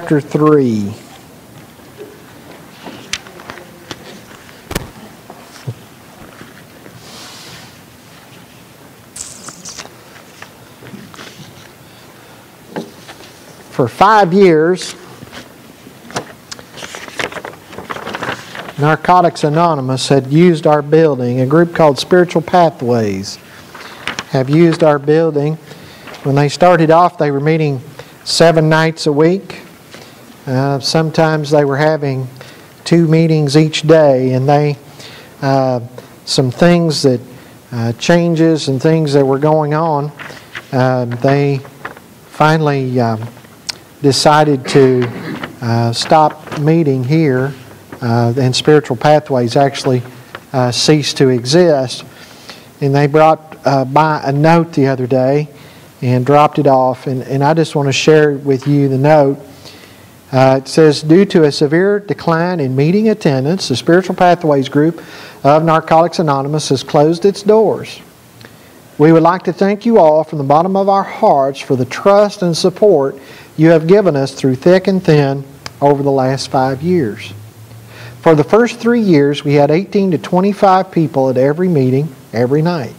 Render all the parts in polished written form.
chapter 3. For 5 years, Narcotics Anonymous had used our building. A group called Spiritual Pathways have used our building. When they started off, they were meeting 7 nights a week. Sometimes they were having 2 meetings each day, and they some things that changes and things that were going on. They finally decided to stop meeting here, and Spiritual Pathways actually ceased to exist. And they brought by a note the other day and dropped it off. And I just want to share with you the note. It says, due to a severe decline in meeting attendance, the Spiritual Pathways group of Narcotics Anonymous has closed its doors. We would like to thank you all from the bottom of our hearts for the trust and support you have given us through thick and thin over the last 5 years. For the first 3 years, we had 18 to 25 people at every meeting, every night.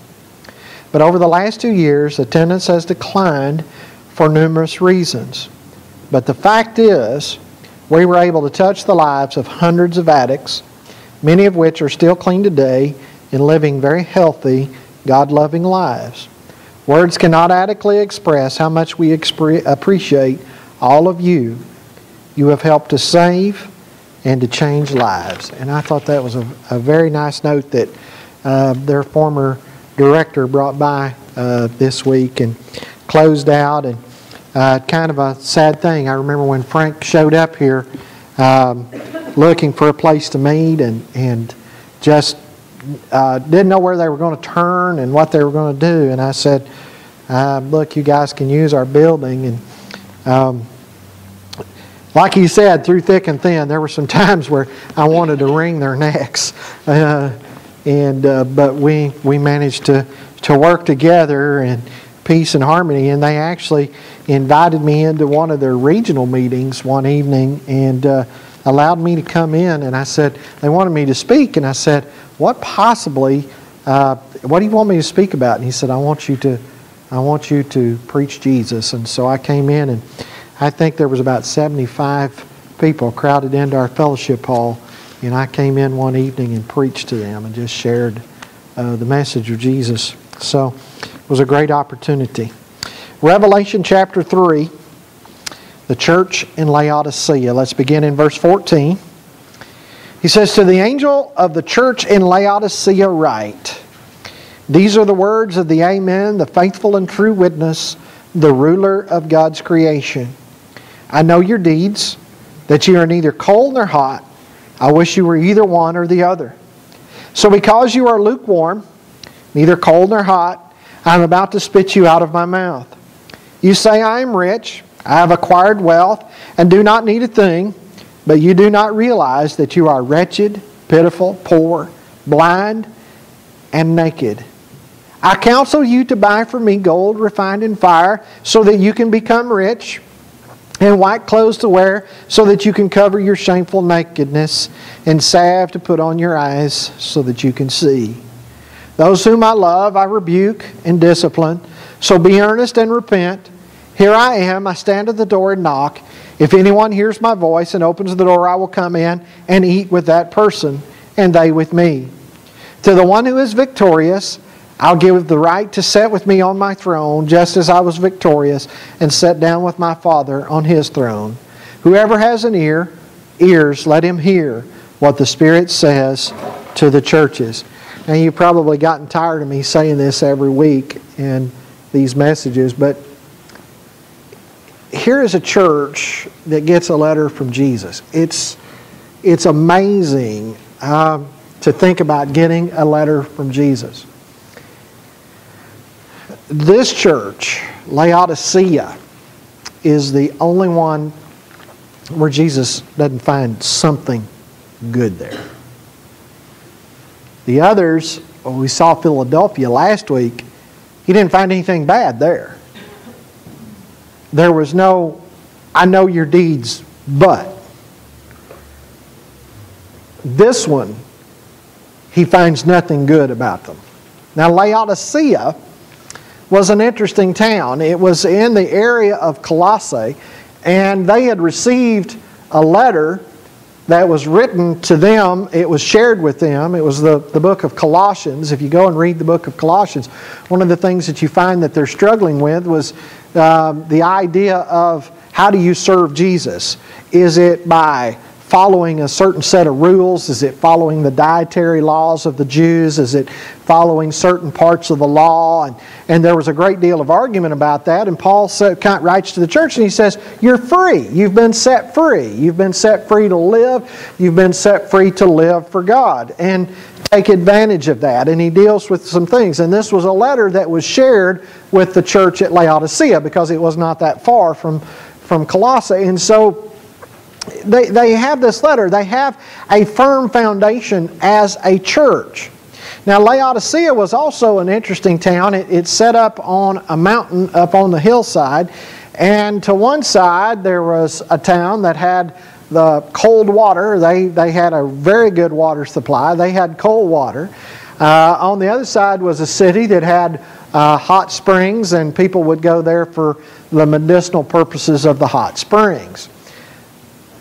But over the last 2 years, attendance has declined for numerous reasons. But the fact is, we were able to touch the lives of hundreds of addicts, many of which are still clean today and living very healthy, God-loving lives. Words cannot adequately express how much we appreciate all of you. You have helped to save and to change lives. And I thought that was a very nice note that their former director brought by this week and closed out. And kind of a sad thing. I remember when Frank showed up here looking for a place to meet and just didn't know where they were going to turn and what they were going to do. And I said, look, you guys can use our building. And like he said, through thick and thin, there were some times where I wanted to wring their necks. But we managed to work together in peace and harmony. And they actually invited me into one of their regional meetings one evening and allowed me to come in. And I said, they wanted me to speak. And I said, what do you want me to speak about? And he said, I want you to preach Jesus. And so I came in, and I think there was about 75 people crowded into our fellowship hall. And I came in one evening and preached to them and just shared the message of Jesus. So it was a great opportunity. Revelation chapter 3, the church in Laodicea. Let's begin in verse 14. He says, to the angel of the church in Laodicea write, these are the words of the Amen, the faithful and true witness, the ruler of God's creation. I know your deeds, that you are neither cold nor hot. I wish you were either one or the other. So because you are lukewarm, neither cold nor hot, I am about to spit you out of my mouth. You say, I am rich, I have acquired wealth, and do not need a thing, but you do not realize that you are wretched, pitiful, poor, blind, and naked. I counsel you to buy from me gold refined in fire, so that you can become rich, and white clothes to wear, so that you can cover your shameful nakedness, and salve to put on your eyes, so that you can see. Those whom I love, I rebuke and discipline. So be earnest and repent. Here I am, I stand at the door and knock. If anyone hears my voice and opens the door, I will come in and eat with that person, and they with me. To the one who is victorious, I'll give the right to sit with me on my throne, just as I was victorious and sat down with my Father on His throne. Whoever has an ears, let him hear what the Spirit says to the churches. Now, you've probably gotten tired of me saying this every week in these messages, but here is a church that gets a letter from Jesus. It's amazing to think about getting a letter from Jesus. This church, Laodicea, is the only one where Jesus doesn't find something good there. The others, we saw Philadelphia last week, He didn't find anything bad there. There was no, I know your deeds But this one, he finds nothing good about them. Now, Laodicea was an interesting town. It was in the area of Colossae, and they had received a letter that was written to them. It was shared with them. It was the book of Colossians. If you go and read the book of Colossians, one of the things that you find that they're struggling with was the idea of how do you serve Jesus? Is it by following a certain set of rules? Is it following the dietary laws of the Jews? Is it following certain parts of the law? And there was a great deal of argument about that. And Paul writes to the church and he says, you're free. You've been set free. You've been set free to live. You've been set free to live for God. And take advantage of that. And he deals with some things. And this was a letter that was shared with the church at Laodicea because it was not that far from Colossae. And so they have this letter. They have a firm foundation as a church. Now, Laodicea was also an interesting town. It's set up on a mountain up on the hillside. And to one side, there was a town that had the cold water. They had a very good water supply. They had cold water. On the other side was a city that had hot springs, and people would go there for the medicinal purposes of the hot springs.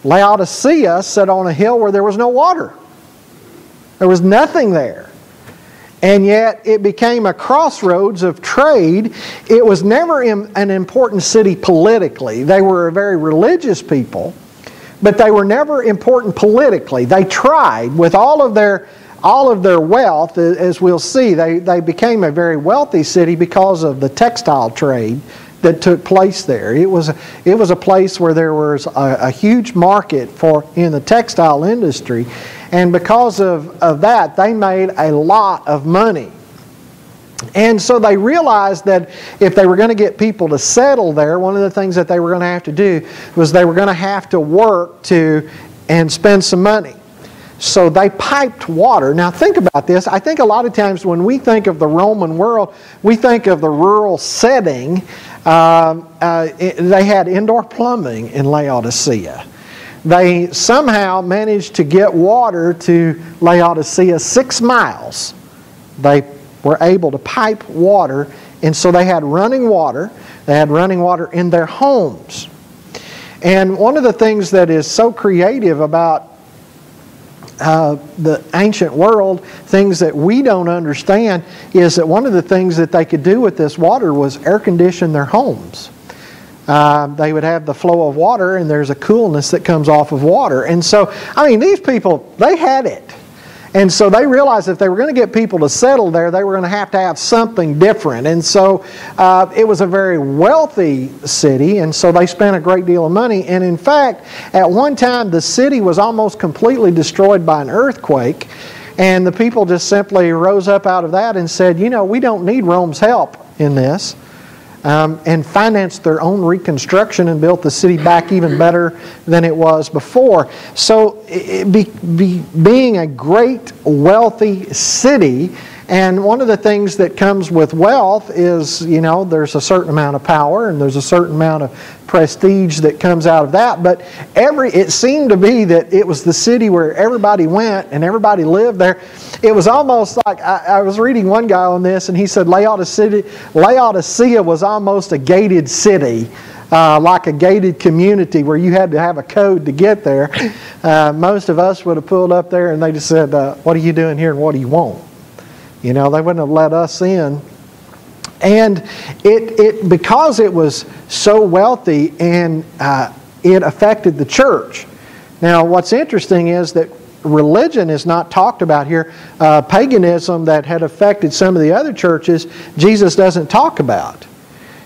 Laodicea sat on a hill where there was no water. There was nothing there. And yet it became a crossroads of trade. It was never an important city politically. They were a very religious people, but they were never important politically. They tried with all of their wealth, as we'll see. They became a very wealthy city because of the textile trade that took place there. It was a place where there was a huge market in the textile industry, and because of that, they made a lot of money. And so they realized that if they were going to get people to settle there, one of the things that they were going to have to do was they were going to have to work and spend some money. So they piped water. Now think about this. I think a lot of times when we think of the Roman world, we think of the rural setting. They had indoor plumbing in Laodicea. They somehow managed to get water to Laodicea 6 miles. They were able to pipe water, and so they had running water. They had running water in their homes. And one of the things that is so creative about the ancient world, things that we don't understand, is that one of the things that they could do with this water was air condition their homes. They would have the flow of water, and there's a coolness that comes off of water. And so, I mean, these people, they had it. And so they realized if they were going to get people to settle there, they were going to have something different. And so it was a very wealthy city, and so they spent a great deal of money. And in fact, at one time, the city was almost completely destroyed by an earthquake. And the people just simply rose up out of that and said, you know, we don't need Rome's help in this. And financed their own reconstruction and built the city back even better than it was before. So being a great wealthy city, and one of the things that comes with wealth is, you know, there's a certain amount of power and there's a certain amount of prestige that comes out of that. But it seemed to be that it was the city where everybody went and everybody lived there. It was almost like, I was reading one guy on this, and he said Laodicea was almost a gated city, like a gated community where you had to have a code to get there. Most of us would have pulled up there and they just said, what are you doing here and what do you want? You know, they wouldn't have let us in. And because it was so wealthy, and it affected the church. Now, what's interesting is that religion is not talked about here. Paganism that had affected some of the other churches, Jesus doesn't talk about.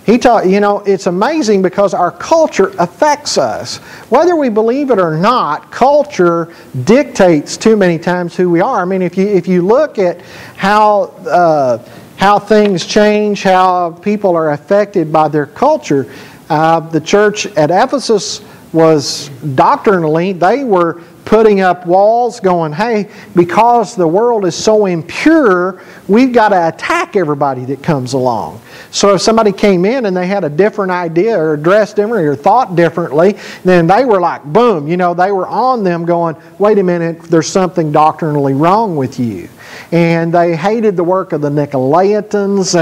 You know, it's amazing because our culture affects us. Whether we believe it or not, culture dictates too many times who we are. I mean, if you look at how things change, how people are affected by their culture, the church at Ephesus was doctrinally, they were putting up walls going, hey, because the world is so impure, we've got to attack everybody that comes along. So if somebody came in and they had a different idea or dressed differently or thought differently, then they were like, boom, they were on them going, wait a minute, there's something doctrinally wrong with you. And they hated the work of the Nicolaitans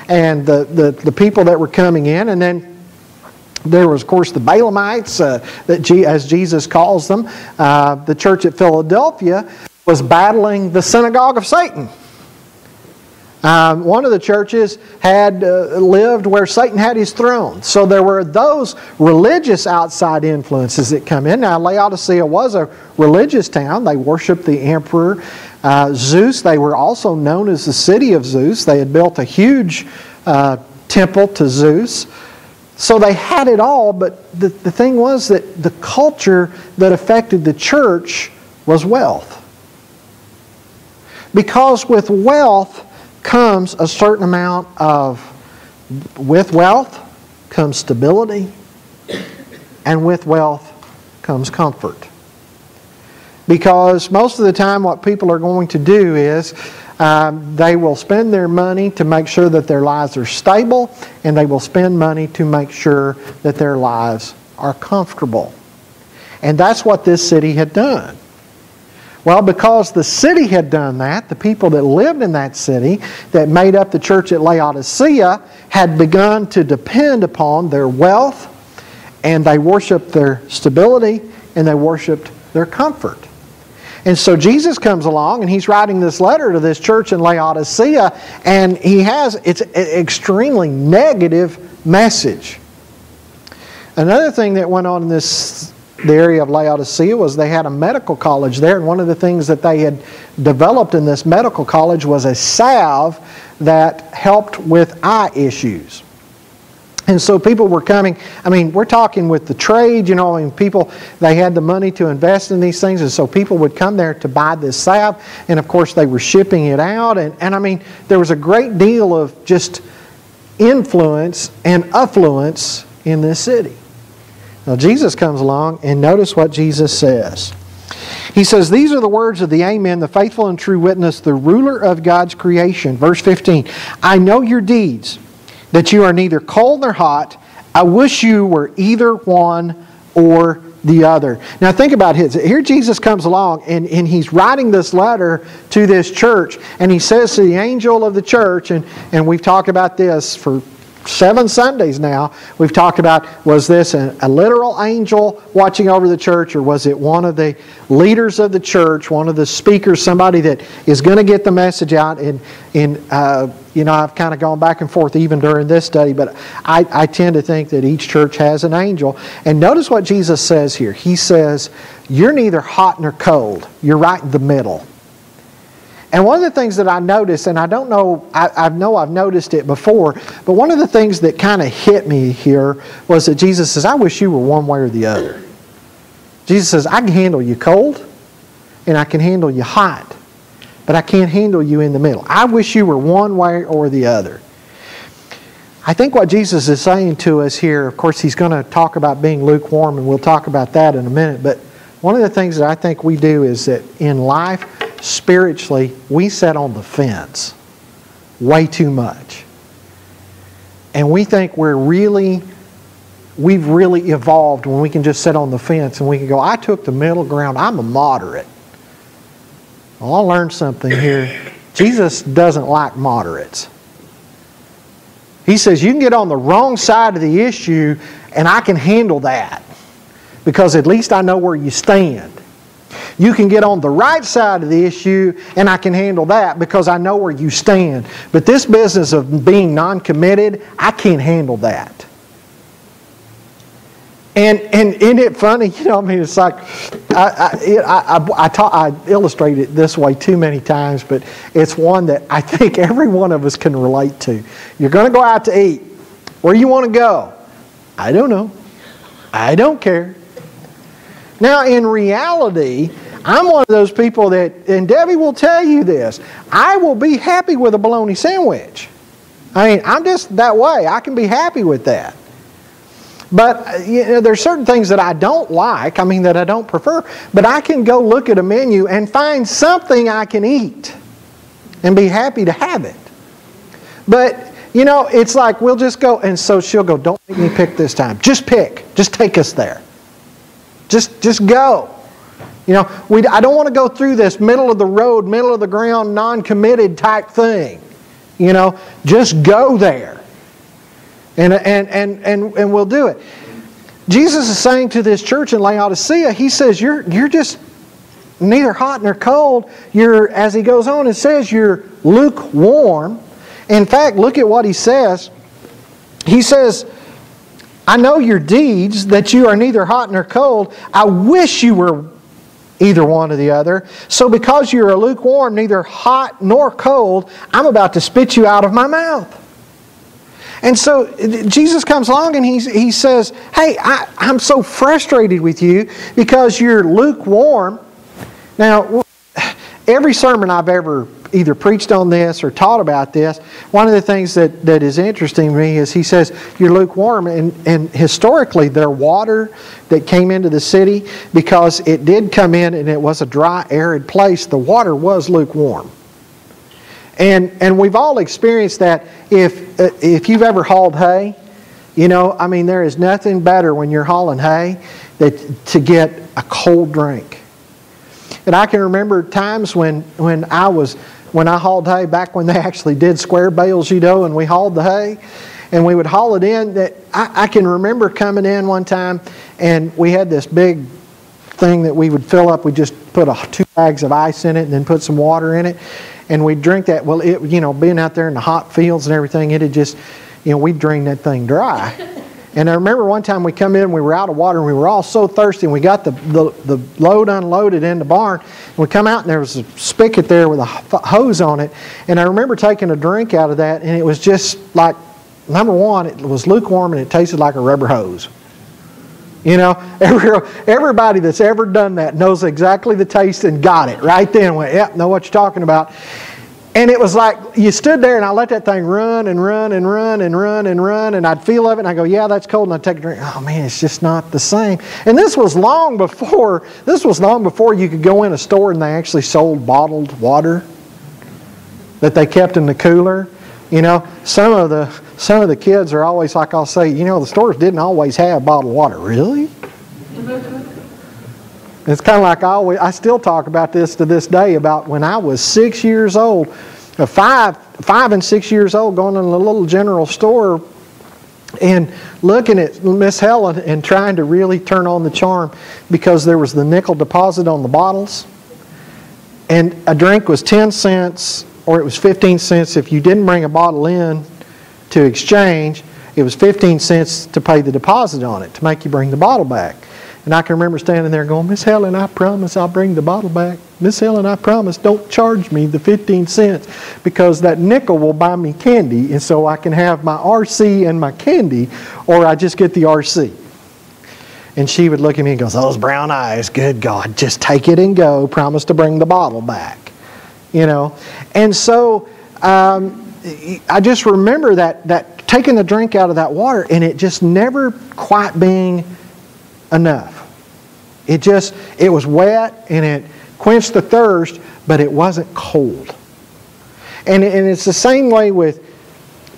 and the people that were coming in. And then there was, of course, the Balaamites, as Jesus calls them. The church at Philadelphia was battling the synagogue of Satan. One of the churches had lived where Satan had his throne. So there were those religious outside influences that come in. Now, Laodicea was a religious town. They worshiped the emperor Zeus. They were also known as the city of Zeus. They had built a huge temple to Zeus. So they had it all, but the thing was that the culture that affected the church was wealth. Because with wealth comes a certain amount with wealth comes stability, and with wealth comes comfort. Because most of the time what people are going to do is they will spend their money to make sure that their lives are stable, and they will spend money to make sure that their lives are comfortable. And that's what this city had done. Well, because the city had done that, the people that lived in that city that made up the church at Laodicea had begun to depend upon their wealth, and they worshiped their stability, and they worshiped their comfort. And so Jesus comes along and he's writing this letter to this church in Laodicea, and it's an extremely negative message. Another thing that went on in the area of Laodicea was they had a medical college there, and one of the things that they had developed in this medical college was a salve that helped with eye issues. And so people were coming, we're talking with the trade, people, they had the money to invest in these things, and so people would come there to buy this salve, and of course they were shipping it out, and there was a great deal of just influence and affluence in this city. Now Jesus comes along, and notice what Jesus says. He says, these are the words of the Amen, the faithful and true witness, the ruler of God's creation. Verse 15, I know your deeds, that you are neither cold nor hot. I wish you were either one or the other. Now think about it. Here Jesus comes along and he's writing this letter to this church, and he says to the angel of the church, and we've talked about this for 7 Sundays now. We've talked about, was this a literal angel watching over the church, or was it one of the leaders of the church, one of the speakers, somebody that is going to get the message out? I've kind of gone back and forth even during this study, but I tend to think that each church has an angel. And notice what Jesus says here. He says, you're neither hot nor cold. You're right in the middle. And one of the things that I noticed, and I don't know, I know I've noticed it before, but one of the things that kind of hit me here was that Jesus says, I wish you were one way or the other. Jesus says, I can handle you cold, and I can handle you hot, but I can't handle you in the middle. I wish you were one way or the other. I think what Jesus is saying to us here, of course, he's going to talk about being lukewarm, and we'll talk about that in a minute, but one of the things that I think we do is that in life, spiritually, we sit on the fence way too much. And we think we've really evolved when we can just sit on the fence and we can go, I took the middle ground, I'm a moderate. Well, I learned something here. Jesus doesn't like moderates. He says, you can get on the wrong side of the issue and I can handle that, because at least I know where you stand. You can get on the right side of the issue and I can handle that because I know where you stand. But this business of being non-committed, I can't handle that. And isn't it funny? It's like, I illustrate it this way too many times, but it's one that I think every one of us can relate to. You're going to go out to eat. Where do you want to go? I don't know. I don't care. Now, in reality, I'm one of those people that, and Debbie will tell you this, I will be happy with a bologna sandwich. I'm just that way. I can be happy with that. But there's certain things that I don't like, that I don't prefer, but I can go look at a menu and find something I can eat and be happy to have it. But, it's like we'll just go, and so she'll go, don't make me pick this time. Just pick. Just take us there. Just go. I don't want to go through this middle of the road, middle of the ground, non-committed type thing. Just go there. And we'll do it. Jesus is saying to this church in Laodicea, He says, you're just neither hot nor cold. As He goes on, it says you're lukewarm. In fact, look at what He says. He says, I know your deeds, that you are neither hot nor cold. I wish you were either one or the other. So because you're a lukewarm, neither hot nor cold, I'm about to spit you out of my mouth. And so Jesus comes along and he says, hey, I'm so frustrated with you because you're lukewarm. Now, every sermon I've ever either preached on this or taught about this, one of the things that is interesting to me is he says, you're lukewarm. And historically, their water that came into the city, because it did come in and it was a dry, arid place, the water was lukewarm. And we've all experienced that. If you've ever hauled hay, there is nothing better when you're hauling hay to get a cold drink. And I can remember times when I hauled hay back when they actually did square bales, and we hauled the hay, and we would haul it in. That I can remember coming in one time, and we had this big thing that we would fill up. We just put 2 bags of ice in it, and then put some water in it, and we'd drink that. Well, being out there in the hot fields and everything, it had just, we'd drain that thing dry. And I remember one time we come in, we were out of water, and we were all so thirsty, and we got the load unloaded in the barn, and we come out, and there was a spigot there with a hose on it, and I remember taking a drink out of that, and it was just like, number one, it was lukewarm, and it tasted like a rubber hose. Everybody that's ever done that knows exactly the taste and got it right then, went, yep, know what you're talking about. And it was like, you stood there and I let that thing run and run and run and run and run, and I'd feel of it and I go, yeah, that's cold, and I'd take a drink. Oh man, it's just not the same. And this was long before you could go in a store and they actually sold bottled water that they kept in the cooler. Some of the kids are always like, I'll say, the stores didn't always have bottled water. Really? It's kind of like I still talk about this to this day, about when I was 6 years old, 5 and 6 years old, going in a little general store and looking at Miss Helen and trying to really turn on the charm, because there was the nickel deposit on the bottles, and a drink was 10 cents or it was 15 cents if you didn't bring a bottle in to exchange. It was 15 cents to pay the deposit on it to make you bring the bottle back. And I can remember standing there going, Miss Helen, I promise I'll bring the bottle back. Miss Helen, I promise don't charge me the 15 cents because that nickel will buy me candy, and so I can have my RC and my candy, or I just get the RC. And she would look at me and go, those brown eyes, good God, just take it and go. Promise to bring the bottle back. And so I just remember that taking the drink out of that water and it just never quite being enough. It was wet and it quenched the thirst, but it wasn't cold. And it's the same way with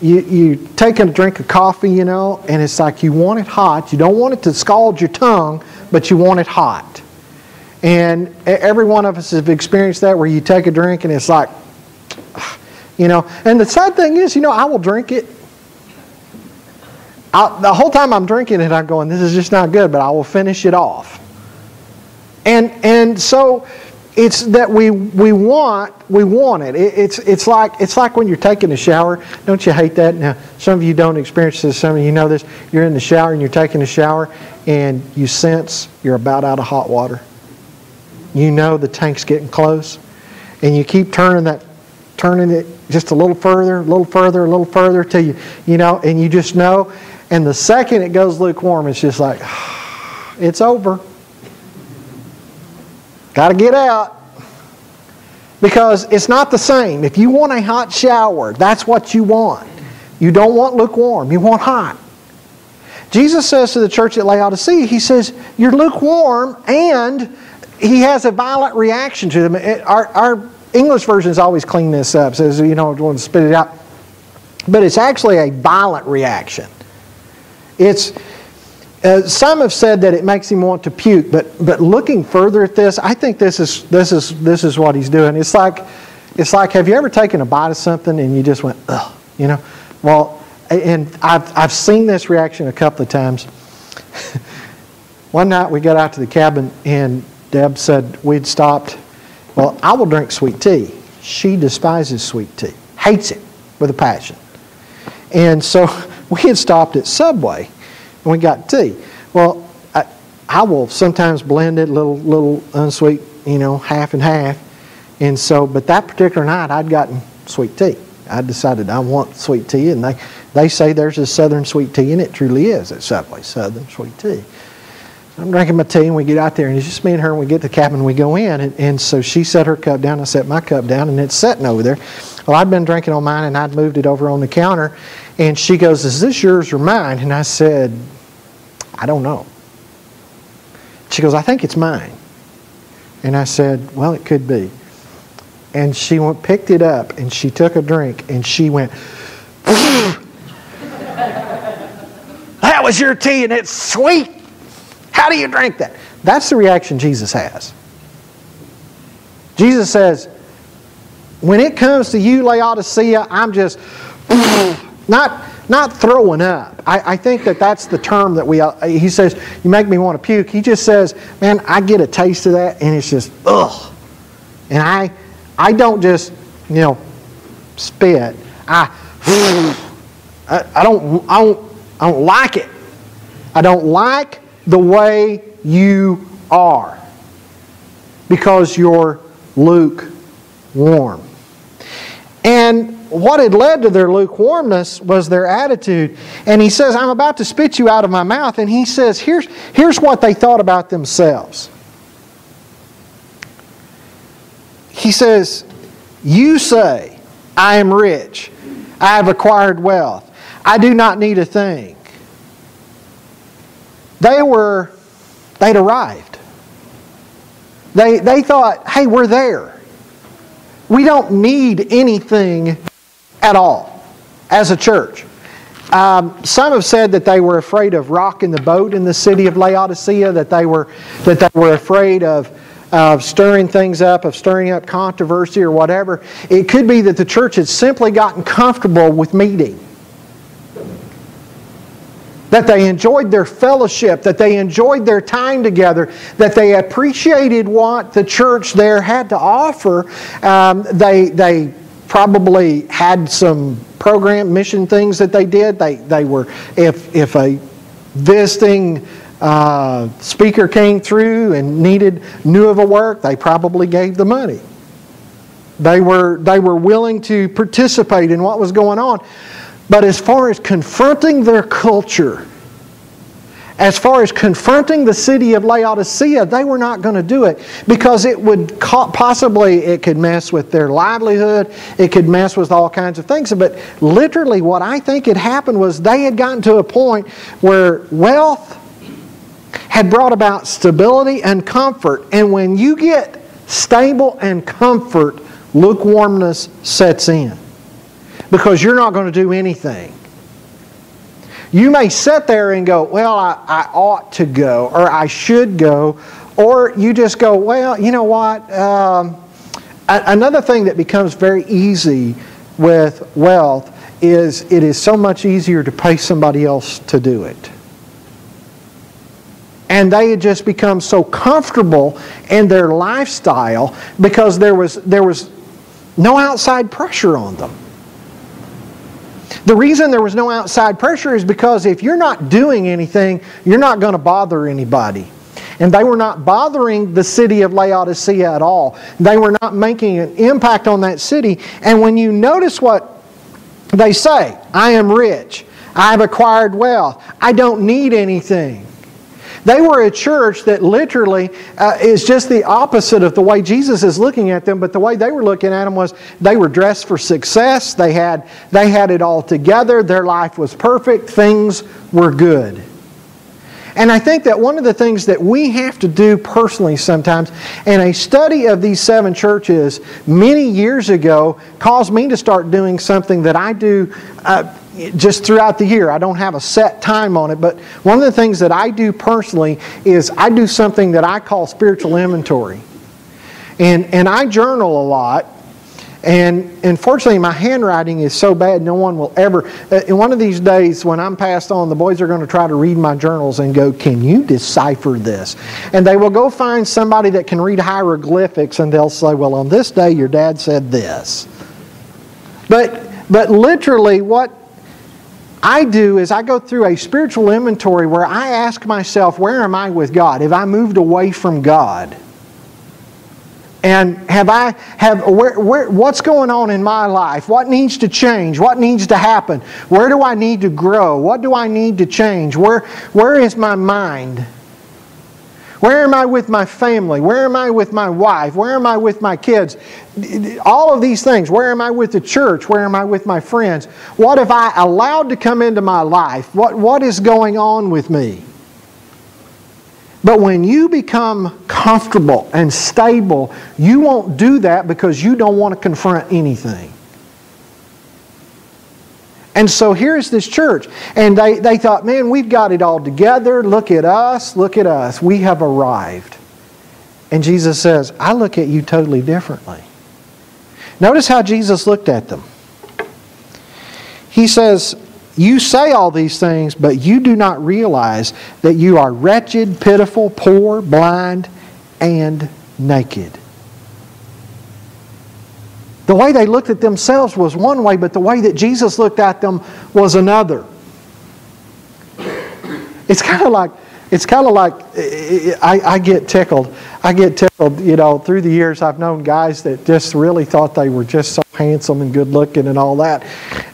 you taking a drink of coffee, and it's like you want it hot. You don't want it to scald your tongue, but you want it hot. And every one of us have experienced that, where you take a drink and it's like, and the sad thing is, I will drink it. The whole time I'm drinking it, I'm going, this is just not good, but I will finish it off. And so it's that we want it. It's like when you're taking a shower. Don't you hate that? Now, some of you don't experience this. Some of you know this. You're in the shower and you're taking a shower and you sense you're about out of hot water. The tank's getting close, and you keep turning it just a little further till you and you just know. And the second it goes lukewarm, it's just like, it's over. Got to get out. Because it's not the same. If you want a hot shower, that's what you want. You don't want lukewarm. You want hot. Jesus says to the church at Laodicea, He says, you're lukewarm, and He has a violent reaction to them. Our English versions always clean this up. It says, want to spit it out. But it's actually a violent reaction. It's some have said that it makes him want to puke, but looking further at this, I think this is what he's doing. It's like have you ever taken a bite of something and you just went, ugh, Well, and I've seen this reaction a couple of times. One night we got out to the cabin and Deb said we'd stopped. Well, I will drink sweet tea. She despises sweet tea, hates it with a passion. And so we had stopped at Subway and we got tea. Well, I will sometimes blend it a little unsweet, half and half. And so, but that particular night I'd gotten sweet tea. I decided I want sweet tea, and they say there's a Southern sweet tea, and it truly is at Subway, Southern sweet tea. I'm drinking my tea, and we get out there, and it's just me and her, and we get to the cabin, and we go in, and so she set her cup down, I set my cup down, and it's sitting over there. Well, I'd been drinking on mine, and I'd moved it over on the counter, and she goes, is this yours or mine? And I said, I don't know. She goes, I think it's mine. And I said, well, it could be. And she picked it up, and she took a drink, and she went, that was your tea, and it's sweet. How do you drink that? That's the reaction Jesus has. Jesus says, when it comes to you, Laodicea, I'm just not throwing up. I think that's the term that he says, you make me want to puke. He just says, man, I get a taste of that, and it's just, ugh. And I don't just, spit. I don't like it. I don't like the way you are because you're lukewarm. And what had led to their lukewarmness was their attitude. And he says, I'm about to spit you out of my mouth. And he says, here's what they thought about themselves. He says, you say, I am rich. I have acquired wealth. I do not need a thing. They'd arrived. They thought, hey, we're there. We don't need anything at all as a church. Some have said that they were afraid of rocking the boat in the city of Laodicea, that they were afraid of stirring things up, of stirring up controversy or whatever. It could be that the church had simply gotten comfortable with meeting. That they enjoyed their fellowship, that they enjoyed their time together, that they appreciated what the church there had to offer. They probably had some program mission things that they did. They were, if a visiting speaker came through and knew of a work, they probably gave the money. They were willing to participate in what was going on. But as far as confronting their culture, as far as confronting the city of Laodicea, they were not going to do it because it would it could mess with their livelihood, it could mess with all kinds of things. But literally what I think had happened was they had gotten to a point where wealth had brought about stability and comfort. And when you get stable and comfort, lukewarmness sets in. Because you're not going to do anything. You may sit there and go, well, I ought to go, or I should go, or you just go, well, you know what? Another thing that becomes very easy with wealth is it is so much easier to pay somebody else to do it. And they had just become so comfortable in their lifestyle because there was no outside pressure on them. The reason there was no outside pressure is because if you're not doing anything, you're not going to bother anybody. And they were not bothering the city of Laodicea at all. They were not making an impact on that city. And when you notice what they say, I am rich, I have acquired wealth, I don't need anything. They were a church that literally is just the opposite of the way Jesus is looking at them, but the way they were looking at them was they were dressed for success, they had it all together, their life was perfect, things were good. And I think that one of the things that we have to do personally sometimes, and a study of these 7 churches many years ago caused me to start doing something that I do just throughout the year. I don't have a set time on it, but one of the things that I do personally is I do something that I call spiritual inventory. And I journal a lot. And unfortunately, my handwriting is so bad, no one will ever... in one of these days, when I'm passed on, the boys are going to try to read my journals and go, "Can you decipher this?" And they will go find somebody that can read hieroglyphics, and they'll say, "Well, on this day, your dad said this." But literally, what I do is I go through a spiritual inventory where I ask myself, where am I with God? Have I moved away from God? And what's going on in my life? What needs to change? What needs to happen? Where do I need to grow? What do I need to change? Where is my mind? Where am I with my family? Where am I with my wife? Where am I with my kids? All of these things. Where am I with the church? Where am I with my friends? What have I allowed to come into my life? What is going on with me? But when you become comfortable and stable, you won't do that because you don't want to confront anything. And so here's this church. And they thought, man, we've got it all together. Look at us. Look at us. We have arrived. And Jesus says, I look at you totally differently. Notice how Jesus looked at them. He says, you say all these things, but you do not realize that you are wretched, pitiful, poor, blind, and naked. The way they looked at themselves was one way, but the way that Jesus looked at them was another. It's kind of like I get tickled. Through the years I've known guys that just really thought they were just so handsome and good looking and all that.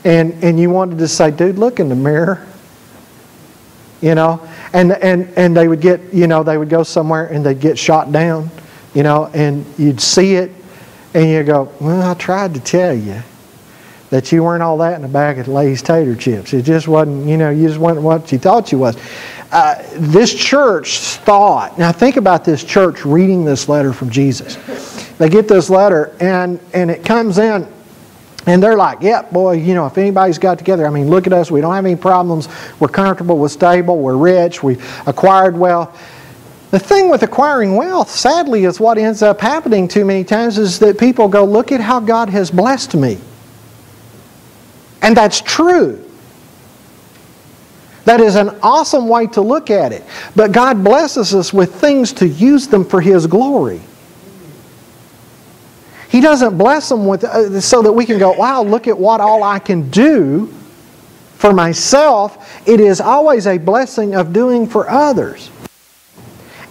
And you wanted to say, dude, look in the mirror. And they would get, they would go somewhere and they'd get shot down, and you'd see it and you go, well, I tried to tell you that you weren't all that in a bag of Lay's tater chips. It just wasn't, you just wasn't what you thought you was. This church thought, now think about this church reading this letter from Jesus. They get this letter and it comes in and they're like, yep, boy, if anybody's got together, look at us, we don't have any problems, we're comfortable, we're stable, we're rich, we've acquired wealth. The thing with acquiring wealth, sadly, is what ends up happening too many times is that people go, look at how God has blessed me. And that's true. That is an awesome way to look at it. But God blesses us with things to use them for His glory. He doesn't bless them with so that we can go, wow, look at what all I can do for myself. It is always a blessing of doing for others.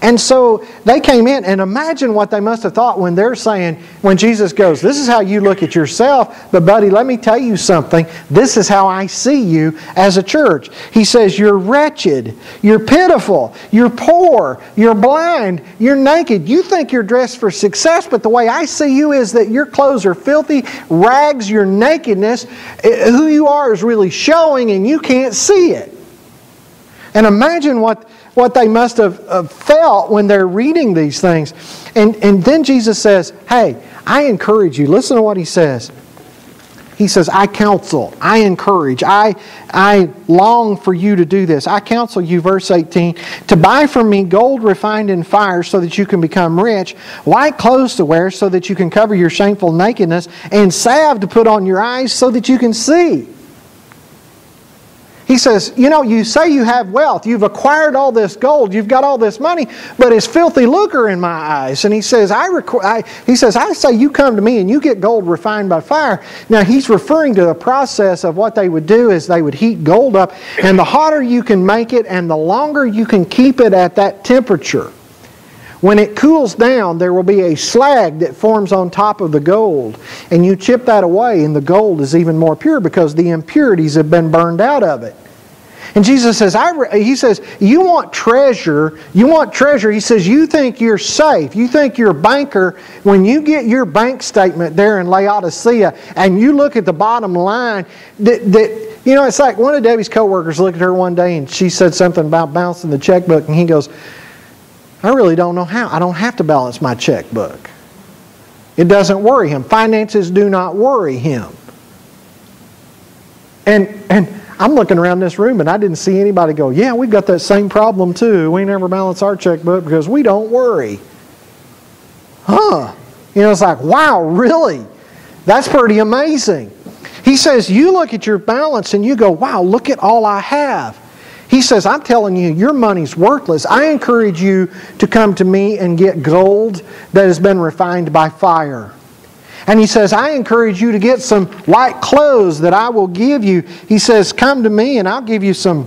And so they came in, and imagine what they must have thought when they're saying, when Jesus goes, this is how you look at yourself, but buddy, let me tell you something. This is how I see you as a church. He says, you're wretched, you're pitiful, you're poor, you're blind, you're naked. You think you're dressed for success, but the way I see you is that your clothes are filthy, rags, your nakedness, who you are is really showing, and you can't see it. And imagine what they must have felt when they're reading these things. And then Jesus says, hey, I encourage you. Listen to what He says. He says, I counsel, I encourage, I long for you to do this. I counsel you, verse 18, to buy from me gold refined in fire so that you can become rich, white clothes to wear so that you can cover your shameful nakedness, and salve to put on your eyes so that you can see. He says, you say you have wealth. You've acquired all this gold. You've got all this money, but it's filthy lucre in my eyes. And He says, I say you come to me and you get gold refined by fire. Now, He's referring to the process of what they would do is they would heat gold up. And the hotter you can make it and the longer you can keep it at that temperature, when it cools down, there will be a slag that forms on top of the gold. And you chip that away and the gold is even more pure because the impurities have been burned out of it. And Jesus says, He says, you want treasure. He says, you think you're safe. You think you're a banker. When you get your bank statement there in Laodicea and you look at the bottom line, that You know, it's like one of Debbie's coworkers looked at her one day and she said something about balancing the checkbook, and he goes, I really don't know how. I don't have to balance my checkbook. It doesn't worry him. Finances do not worry him. And I'm looking around this room and I didn't see anybody go, yeah, we've got that same problem too. We never balance our checkbook because we don't worry. Huh. You know, it's like, wow, really? That's pretty amazing. He says, you look at your balance and you go, wow, look at all I have. He says, I'm telling you, your money's worthless. I encourage you to come to me and get gold that has been refined by fire. And he says, I encourage you to get some white clothes that I will give you. He says, come to me and I'll give you some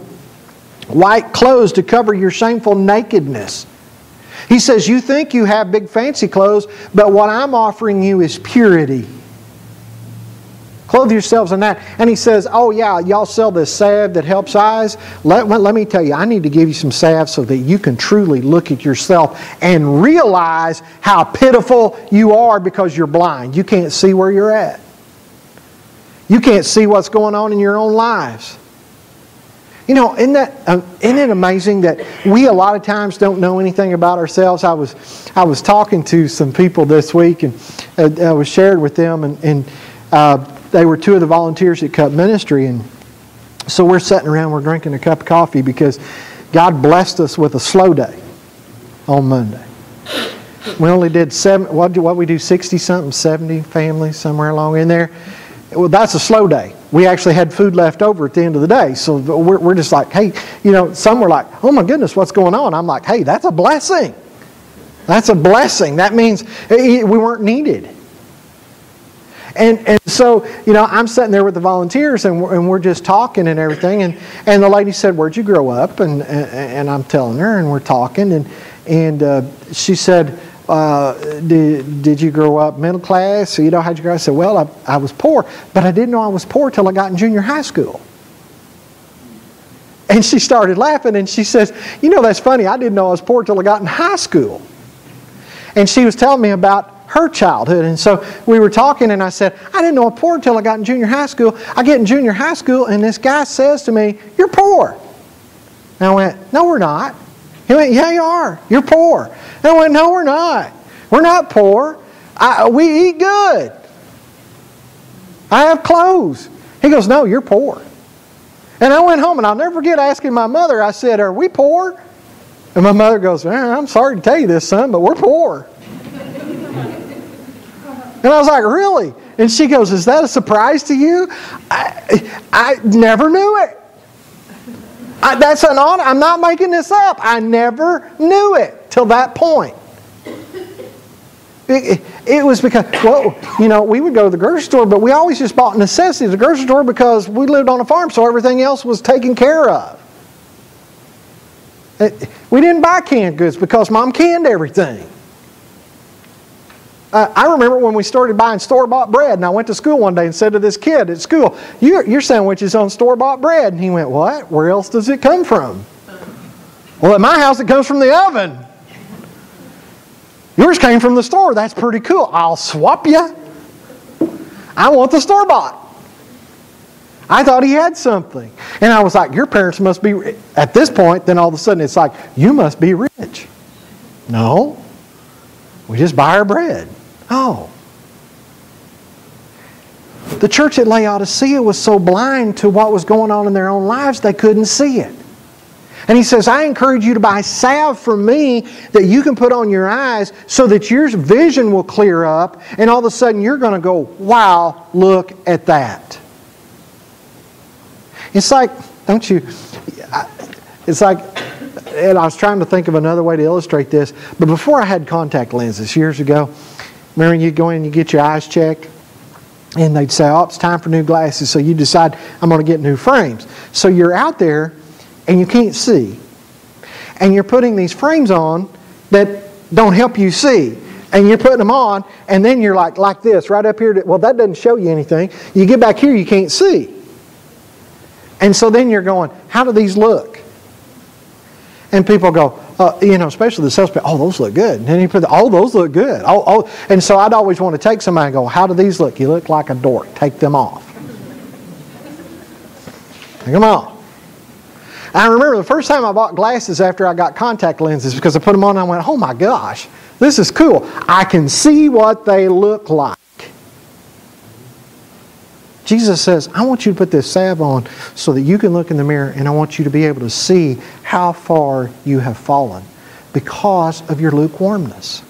white clothes to cover your shameful nakedness. He says, you think you have big fancy clothes, but what I'm offering you is purity. Clothe yourselves in that. And he says, oh yeah, y'all sell this salve that helps eyes. Let me tell you, I need to give you some salve so that you can truly look at yourself and realize how pitiful you are because you're blind. You can't see where you're at. You can't see what's going on in your own lives. You know, isn't it amazing that we a lot of times don't know anything about ourselves? I was talking to some people this week, and I was shared with them, and they were two of the volunteers at Cup Ministry, and so we're sitting around, we're drinking a cup of coffee because God blessed us with a slow day on Monday. We only did 60-something, 70 families, somewhere along in there. Well, that's a slow day. We actually had food left over at the end of the day, so we're just like, hey, you know, some were like, oh my goodness, what's going on? I'm like, hey, that's a blessing. That's a blessing. That means we weren't needed. And so, you know, I'm sitting there with the volunteers and we're just talking and everything. And the lady said, where'd you grow up? And I'm telling her, and we're talking. And she said, did you grow up middle class? So, you know, how'd you grow up? I said, well, I was poor. But I didn't know I was poor till I got in junior high school. And she started laughing and she says, you know, that's funny. I didn't know I was poor till I got in high school. And she was telling me about her childhood. And so we were talking and I said, I didn't know I was poor until I got in junior high school. I get in junior high school and this guy says to me, you're poor. And I went, no, we're not. He went, yeah, you are. You're poor. And I went, no, we're not. We're not poor. We eat good. I have clothes. He goes, no, you're poor. And I went home and I'll never forget asking my mother, I said, are we poor? And my mother goes, I'm sorry to tell you this, son, but we're poor. And I was like, really? And she goes, is that a surprise to you? I never knew it. That's an honor. I'm not making this up. I never knew it till that point. It was because, well, you know, we would go to the grocery store, but we always just bought necessities at the grocery store because we lived on a farm, so everything else was taken care of. We didn't buy canned goods because Mom canned everything. I remember when we started buying store-bought bread, and I went to school one day and said to this kid at school, your sandwich is on store-bought bread. And he went, what? Where else does it come from? Well, at my house it comes from the oven. Yours came from the store. That's pretty cool. I'll swap you. I want the store-bought. I thought he had something. And I was like, your parents must be, at this point, then all of a sudden it's like, you must be rich. No. We just buy our bread. Oh. The church at Laodicea was so blind to what was going on in their own lives, they couldn't see it. And he says, I encourage you to buy salve from me that you can put on your eyes so that your vision will clear up, and all of a sudden you're going to go, wow, look at that. It's like, don't you, it's like, and I was trying to think of another way to illustrate this, but before I had contact lenses years ago, remember you go in and you get your eyes checked, and they'd say, oh, it's time for new glasses, so you decide, I'm going to get new frames. So you're out there, and you can't see. And you're putting these frames on that don't help you see. And you're putting them on, and then you're like this, right up here. Well, that doesn't show you anything. You get back here, you can't see. And so then you're going, how do these look? And people go, you know, especially the salespeople, oh, those look good. And then you put, oh, those look good. Oh. And so I'd always want to take somebody and go, how do these look? You look like a dork. Take them off. Take them off. I remember the first time I bought glasses after I got contact lenses because I put them on and I went, oh my gosh, this is cool. I can see what they look like. Jesus says, I want you to put this salve on so that you can look in the mirror, and I want you to be able to see how far you have fallen because of your lukewarmness.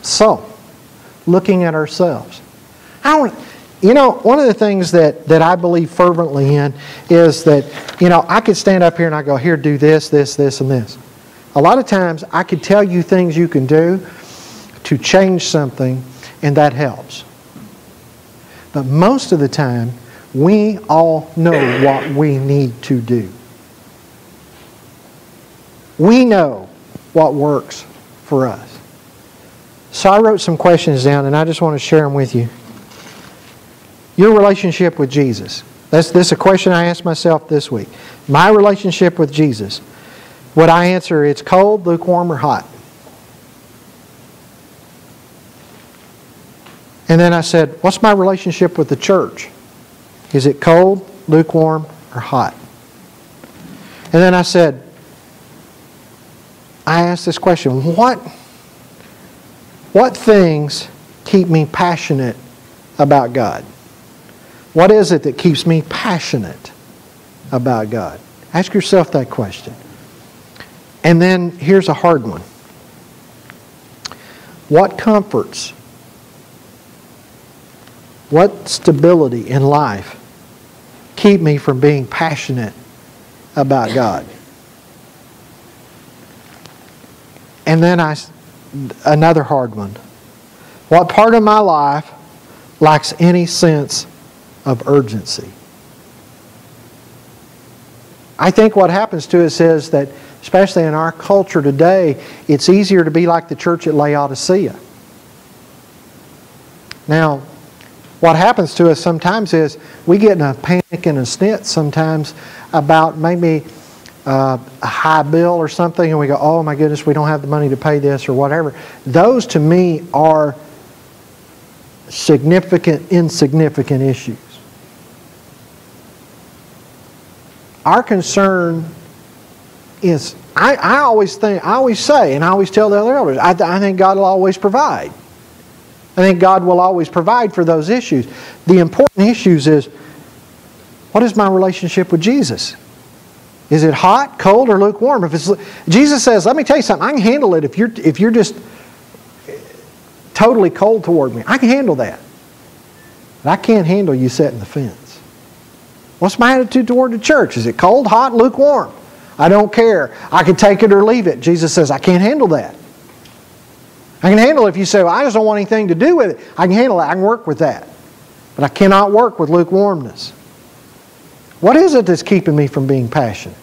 So, looking at ourselves. One of the things that I believe fervently in is that, I could stand up here and I go, here, do this, this, this, and this. A lot of times I could tell you things you can do to change something, and that helps. But most of the time, we all know what we need to do. We know what works for us. So I wrote some questions down, and I just want to share them with you. Your relationship with Jesus. This is a question I asked myself this week. My relationship with Jesus. Would I answer it's cold, lukewarm, or hot? And then I said, what's my relationship with the church? Is it cold, lukewarm, or hot? And then I said, I asked this question, what things keep me passionate about God? What is it that keeps me passionate about God? Ask yourself that question. And then here's a hard one. What comforts, what stability in life keep me from being passionate about God? And then another hard one. What part of my life lacks any sense of urgency? I think what happens to us is that, especially in our culture today, it's easier to be like the church at Laodicea. Now, what happens to us sometimes is we get in a panic and a snit sometimes about maybe a high bill or something, and we go, oh my goodness, we don't have the money to pay this or whatever. Those to me are insignificant issues. Our concern is, I always say, and I always tell the other elders, I think God will always provide. I think God will always provide for those issues. The important issues is, what is my relationship with Jesus? Is it hot, cold, or lukewarm? Jesus says, let me tell you something, I can handle it if you're just totally cold toward me. I can handle that. But I can't handle you setting the fence. What's my attitude toward the church? Is it cold, hot, lukewarm? I don't care. I can take it or leave it. Jesus says, I can't handle that. I can handle it if you say, well, I just don't want anything to do with it. I can handle it. I can work with that. But I cannot work with lukewarmness. What is it that's keeping me from being passionate?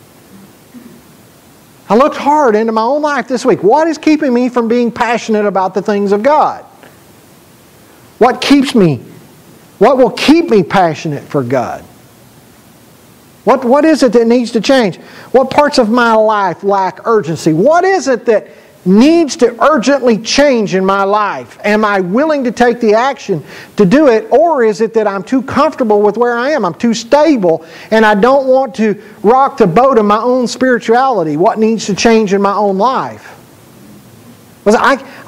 I looked hard into my own life this week. What is keeping me from being passionate about the things of God? What will keep me passionate for God? What is it that needs to change? What parts of my life lack urgency? What is it that needs to urgently change in my life? Am I willing to take the action to do it? Or is it that I'm too comfortable with where I am? I'm too stable and I don't want to rock the boat of my own spirituality. What needs to change in my own life? Because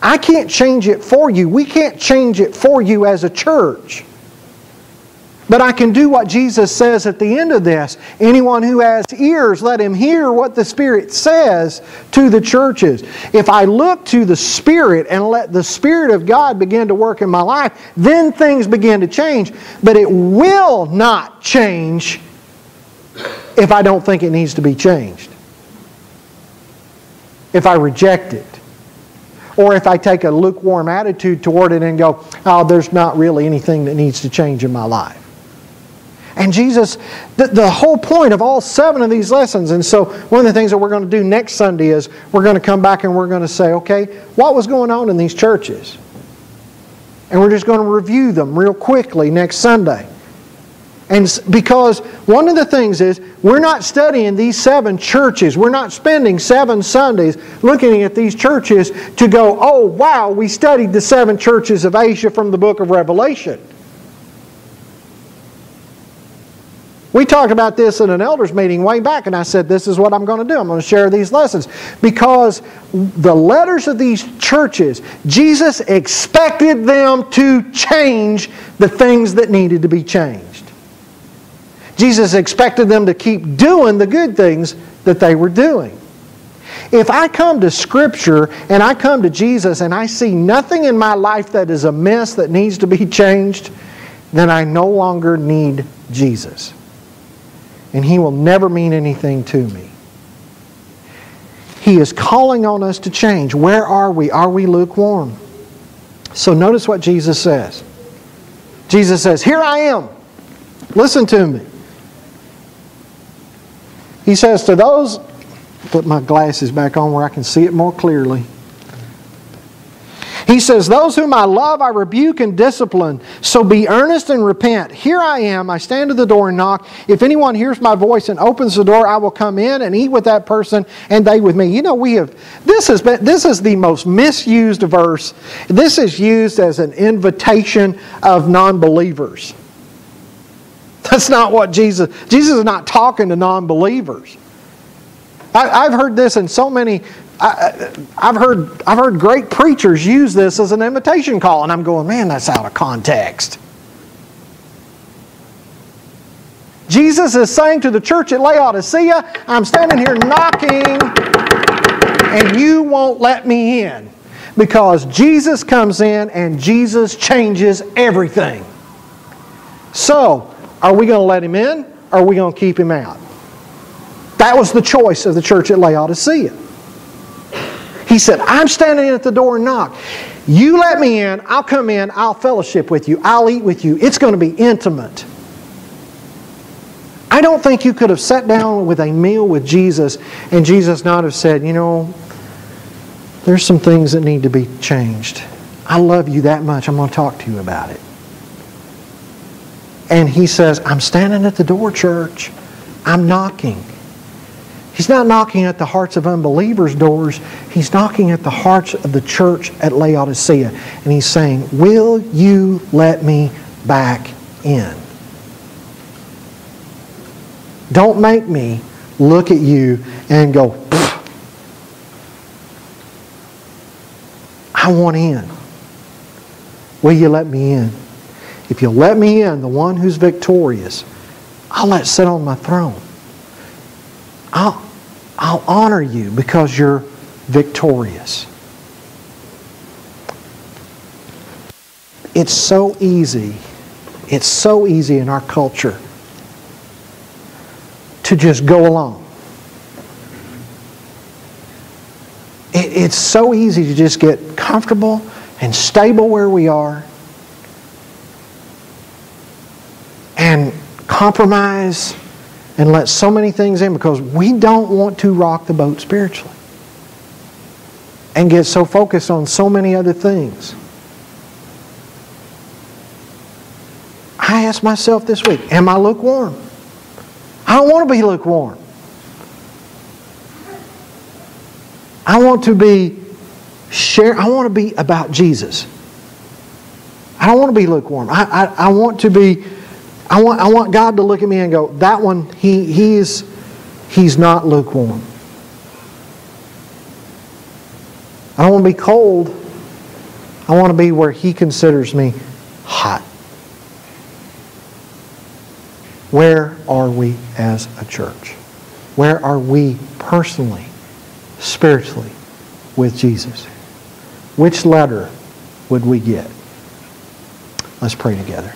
I can't change it for you. We can't change it for you as a church. But I can do what Jesus says at the end of this. Anyone who has ears, let him hear what the Spirit says to the churches. If I look to the Spirit and let the Spirit of God begin to work in my life, then things begin to change. But it will not change if I don't think it needs to be changed. If I reject it. Or if I take a lukewarm attitude toward it and go, oh, there's not really anything that needs to change in my life. And Jesus, the whole point of all 7 of these lessons, and so one of the things that we're going to do next Sunday is we're going to come back and we're going to say, okay, what was going on in these churches? And we're just going to review them real quickly next Sunday. And because one of the things is, we're not studying these 7 churches. We're not spending 7 Sundays looking at these churches to go, oh wow, we studied the 7 churches of Asia from the book of Revelation. We talked about this in an elders meeting way back, and I said, this is what I'm going to do. I'm going to share these lessons. Because the letters of these churches, Jesus expected them to change the things that needed to be changed. Jesus expected them to keep doing the good things that they were doing. If I come to Scripture and I come to Jesus and I see nothing in my life that is amiss that needs to be changed, then I no longer need Jesus. And He will never mean anything to me. He is calling on us to change. Where are we? Are we lukewarm? So notice what Jesus says. Jesus says, here I am. Listen to me. He says to those, put my glasses back on where I can see it more clearly. He says, those whom I love I rebuke and discipline, so be earnest and repent. Here I am, I stand at the door and knock. If anyone hears my voice and opens the door, I will come in and eat with that person and they with me. You know, this is the most misused verse. This is used as an invitation of non-believers. That's not what Jesus is not talking to non-believers. I've heard this in so many. I've heard great preachers use this as an invitation call, and I'm going, man, that's out of context. Jesus is saying to the church at Laodicea, I'm standing here knocking, and you won't let me in. Because Jesus comes in and Jesus changes everything. So, are we going to let Him in, or are we going to keep Him out? That was the choice of the church at Laodicea. He said, I'm standing at the door and knock. You let me in, I'll come in, I'll fellowship with you, I'll eat with you. It's going to be intimate. I don't think you could have sat down with a meal with Jesus and Jesus not have said, you know, there's some things that need to be changed. I love you that much, I'm going to talk to you about it. And He says, I'm standing at the door, church. I'm knocking. He's not knocking at the hearts of unbelievers' doors. He's knocking at the hearts of the church at Laodicea. And He's saying, will you let me back in? Don't make me look at you and go, I want in. Will you let me in? If you'll let me in, the one who's victorious, I'll let sit on my throne. I'll honor you because you're victorious. It's so easy. It's so easy in our culture to just go along. It's so easy to just get comfortable and stable where we are and compromise and let so many things in because we don't want to rock the boat spiritually and get so focused on so many other things. I asked myself this week, am I lukewarm? I don't want to be lukewarm. I want to be about Jesus. I don't want to be lukewarm. I want God to look at me and go, that one, he's not lukewarm. I don't want to be cold. I want to be where He considers me hot. Where are we as a church? Where are we personally, spiritually, with Jesus? Which letter would we get? Let's pray together.